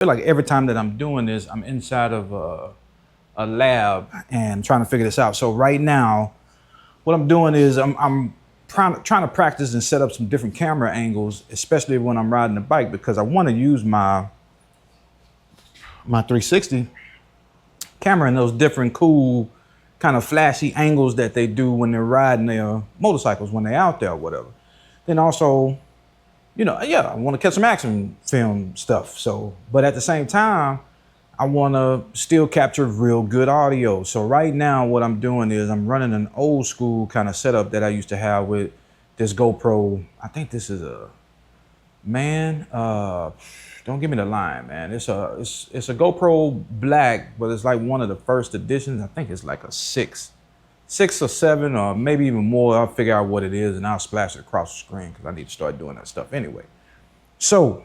feel like every time that I'm doing this, I'm inside of a lab and trying to figure this out. So right now, what I'm doing is I'm trying to practice and set up some different camera angles, especially when I'm riding the bike, because I want to use my 360 camera in those different cool kind of flashy angles that they do when they're riding their motorcycles when they're out there or whatever. Then also, yeah, I want to catch some action film stuff. So, but at the same time, I want to still capture real good audio. So right now what I'm doing is I'm running an old school kind of setup that I used to have with this GoPro. I think this is a, man, don't give me the line, man. It's a GoPro Black, but it's like one of the first editions. I think it's like a six or seven, or maybe even more. I'll figure out what it is and I'll splash it across the screen because I need to start doing that stuff anyway. So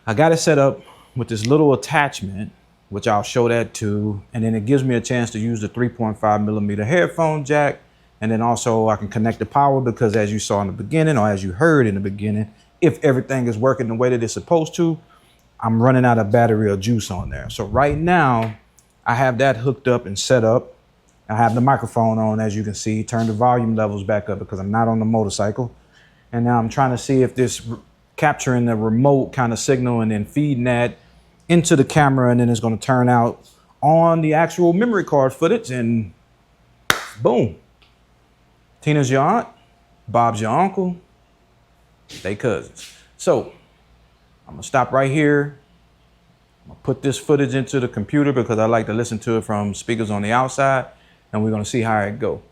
I got it set up with this little attachment, which I'll show that too. And then it gives me a chance to use the 3.5mm headphone jack. And then also I can connect the power, because as you saw in the beginning, or as you heard in the beginning, if everything is working the way that it's supposed to, I'm running out of battery or juice on there. So right now I have that hooked up and set up. I have the microphone on, as you can see, turn the volume levels back up because I'm not on the motorcycle. And now I'm trying to see if this capturing the remote kind of signal and then feeding that into the camera, and then it's going to turn out on the actual memory card footage, and boom. Tina's your aunt, Bob's your uncle, they cousins. So I'm gonna stop right here. I'm gonna put this footage into the computer because I like to listen to it from speakers on the outside, and we're gonna see how it go.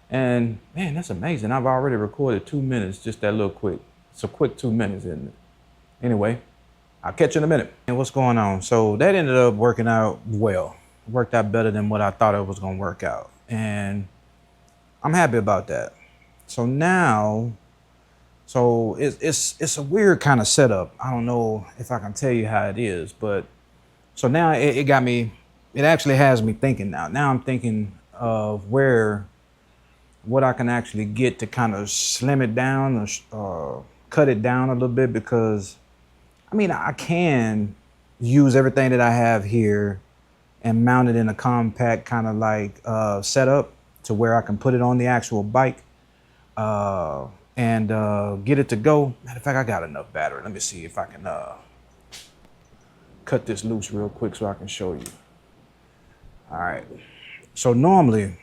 And man, that's amazing. I've already recorded 2 minutes, just that little quick. It's a quick 2 minutes, isn't it? Anyway, I'll catch you in a minute. And what's going on? So that ended up working out well. It worked out better than what I thought it was gonna work out. And I'm happy about that. So now, it's a weird kind of setup. I don't know if I can tell you how it is, but so now it got me, it actually has me thinking now. Now I'm thinking of what I can actually get to kind of slim it down or cut it down a little bit, because I mean, I can use everything that I have here and mount it in a compact kind of like setup to where I can put it on the actual bike and get it to go. Matter of fact, I got enough battery. Let me see if I can cut this loose real quick so I can show you. All right. So normally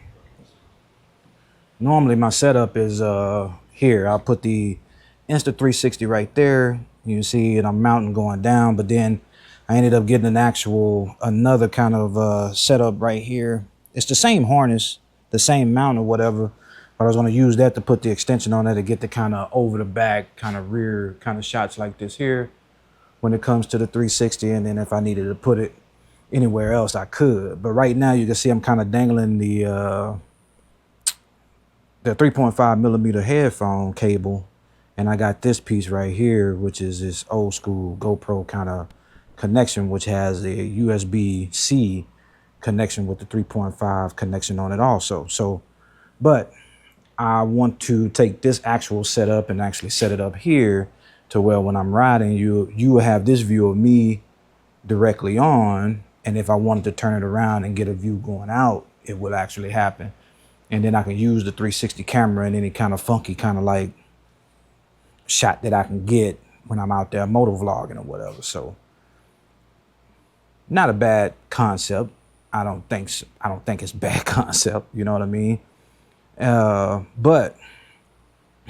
my setup is here. I'll put the Insta360 right there. You can see it, I'm mounting going down, but then I ended up getting another kind of setup right here. It's the same harness, the same mount or whatever, but I was gonna use that to put the extension on there to get the kind of over the back, kind of rear kind of shots like this here when it comes to the 360. And then if I needed to put it anywhere else, I could. But right now you can see I'm kind of dangling the 3.5mm headphone cable. And I got this piece right here, which is this old school GoPro kind of connection, which has a USB-C connection with the 3.5 connection on it also. So, but I want to take this actual setup and actually set it up here to where when I'm riding, you will have this view of me directly on. And if I wanted to turn it around and get a view going out, it would actually happen. And then I can use the 360 camera in any kind of funky kind of like shot that I can get when I'm out there motor vlogging or whatever. So not a bad concept. I don't think it's a bad concept, you know what I mean? But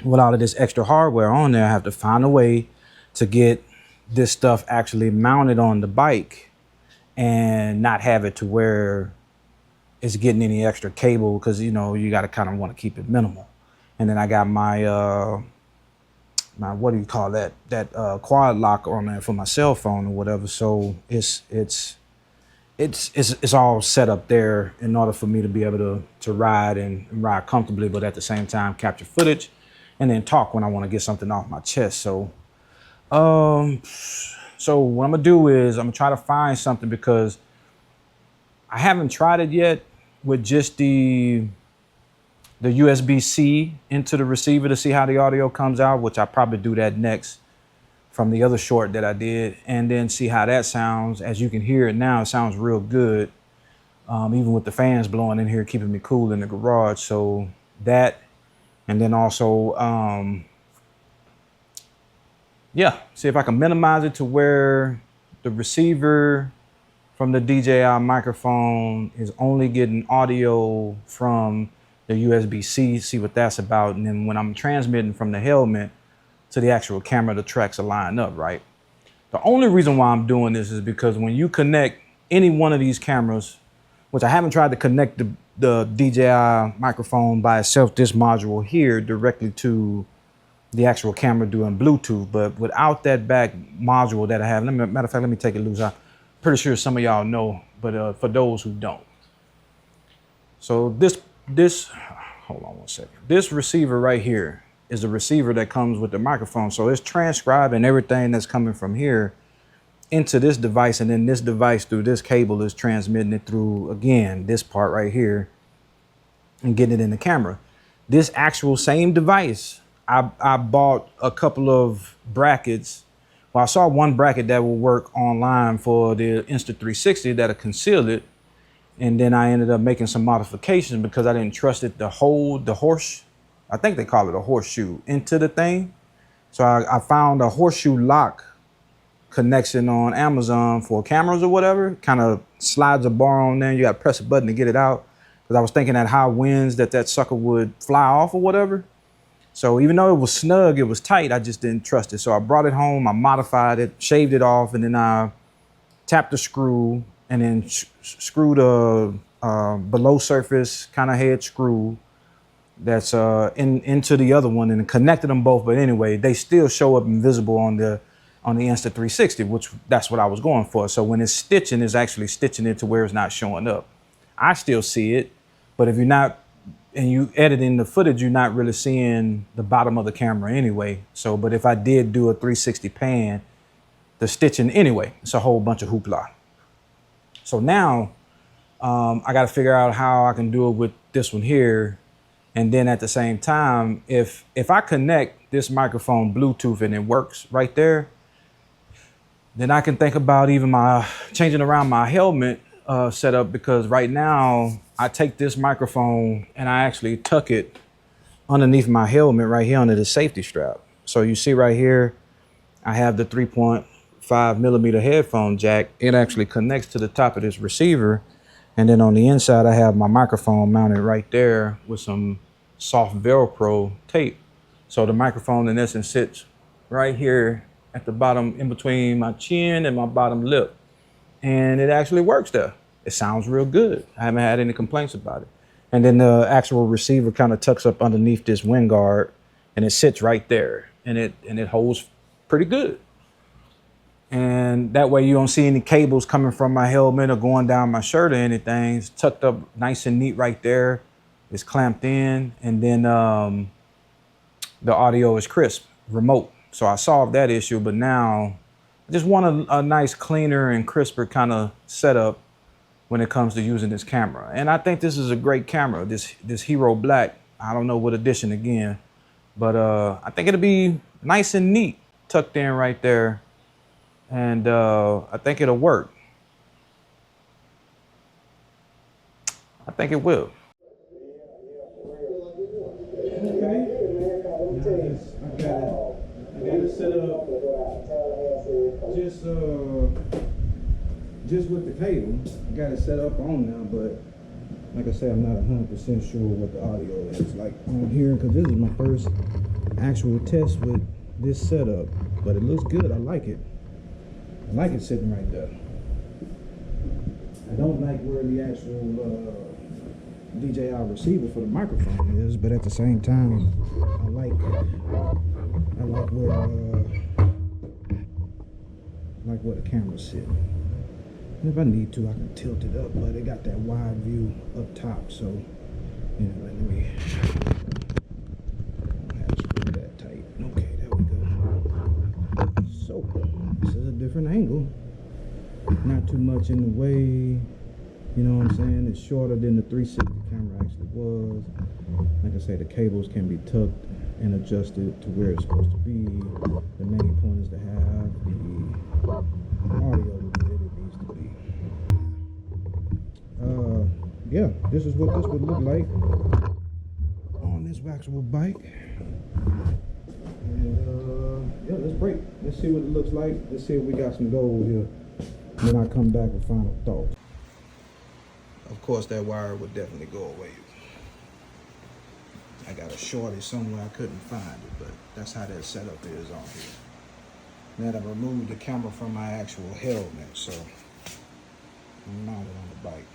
with all of this extra hardware on there, I have to find a way to get this stuff actually mounted on the bike and not have it to where it's getting any extra cable, because you got to kind of want to keep it minimal. And then I got my what do you call that quad lock on there for my cell phone or whatever. So it's all set up there in order for me to be able to ride and ride comfortably, but at the same time capture footage and then talk when I want to get something off my chest. So so what I'm gonna do is I'm gonna try to find something, because I haven't tried it yet with just the USB-C into the receiver to see how the audio comes out, which I'll probably do that next. from the other short that I did, and then see how that sounds. As you can hear it now, it sounds real good. Even with the fans blowing in here, keeping me cool in the garage. So that, and then also, yeah, see if I can minimize it to where the receiver from the DJI microphone is only getting audio from the USB-C, see what that's about. And then when I'm transmitting from the helmet to the actual camera, the tracks are lined up, right? The only reason why I'm doing this is because when you connect any one of these cameras, which I haven't tried to connect the DJI microphone by itself, this module here, directly to the actual camera doing Bluetooth, but without that back module that I have, matter of fact, let me take it loose. I'm pretty sure some of y'all know, but for those who don't. So this, hold on one second. This receiver right here is the receiver that comes with the microphone. So it's transcribing everything that's coming from here into this device, and then this device through this cable is transmitting it through, again, this part right here and getting it in the camera. This actual same device, I bought a couple of brackets. Well, I saw one bracket that will work online for the Insta360 that'll conceal it. And then I ended up making some modifications because I didn't trust it to hold the I think they call it a horseshoe, into the thing. So I found a horseshoe lock connection on Amazon for cameras or whatever. Kind of slides a bar on there. You got to press a button to get it out. Because I was thinking that high winds that sucker would fly off or whatever. So even though it was snug, it was tight, I just didn't trust it. So I brought it home, I modified it, shaved it off, and then I tapped the screw and then screwed a below surface kind of head screw that's into the other one and connected them both. But anyway, they still show up invisible on the Insta360, which that's what I was going for. So when it's stitching, it's actually stitching it to where it's not showing up. I still see it, but if you're not, and you edit in the footage, you're not really seeing the bottom of the camera anyway. So, but if I did do a 360 pan, the stitching anyway, it's a whole bunch of hoopla. So now I got to figure out how I can do it with this one here. And then at the same time, if I connect this microphone Bluetooth and it works right there, then I can think about even changing around my helmet setup, because right now I take this microphone and I actually tuck it underneath my helmet right here under the safety strap. So you see right here, I have the 3.5 millimeter headphone jack. It actually connects to the top of this receiver. And then on the inside, I have my microphone mounted right there with some soft Velcro tape. So the microphone in essence sits right here at the bottom, in between my chin and my bottom lip. And it actually works there. It sounds real good. I haven't had any complaints about it. And then the actual receiver kind of tucks up underneath this wind guard and it sits right there, and it holds pretty good. And that way you don't see any cables coming from my helmet or going down my shirt or anything. It's tucked up nice and neat right there. It's clamped in, and then the audio is crisp, remote. So I solved that issue, but now I just want a nice, cleaner and crisper kind of setup when it comes to using this camera. And I think this is a great camera, this Hero Black. I don't know what edition again, but I think it'll be nice and neat, tucked in right there. And I think it'll work. I think it will. Okay. I got it set up just with the cable. I got it set up on now, but like I said, I'm not 100% sure what the audio is like on here, because this is my first actual test with this setup. But it looks good. I like it. I like it sitting right there. I don't like where the actual DJI receiver for the microphone is, but at the same time, I like where the camera's sitting. And if I need to, I can tilt it up, but it got that wide view up top. So, you know, let me have to screw that tight. Okay, there we go. So, this is a different angle. Not too much in the way. You know what I'm saying? It's shorter than the 360 camera actually was. Like I say, the cables can be tucked and adjusted to where it's supposed to be. The main point is to have the audio where it needs to be. Yeah, this is what this would look like on this waxable bike. And yeah, let's break. Let's see what it looks like. Let's see if we got some gold here. Then I come back with final thoughts. Of course, that wire would definitely go away. I got a shorty somewhere, I couldn't find it, but that's how that setup is on here. Then I removed the camera from my actual helmet, so I'm mounted on the bike.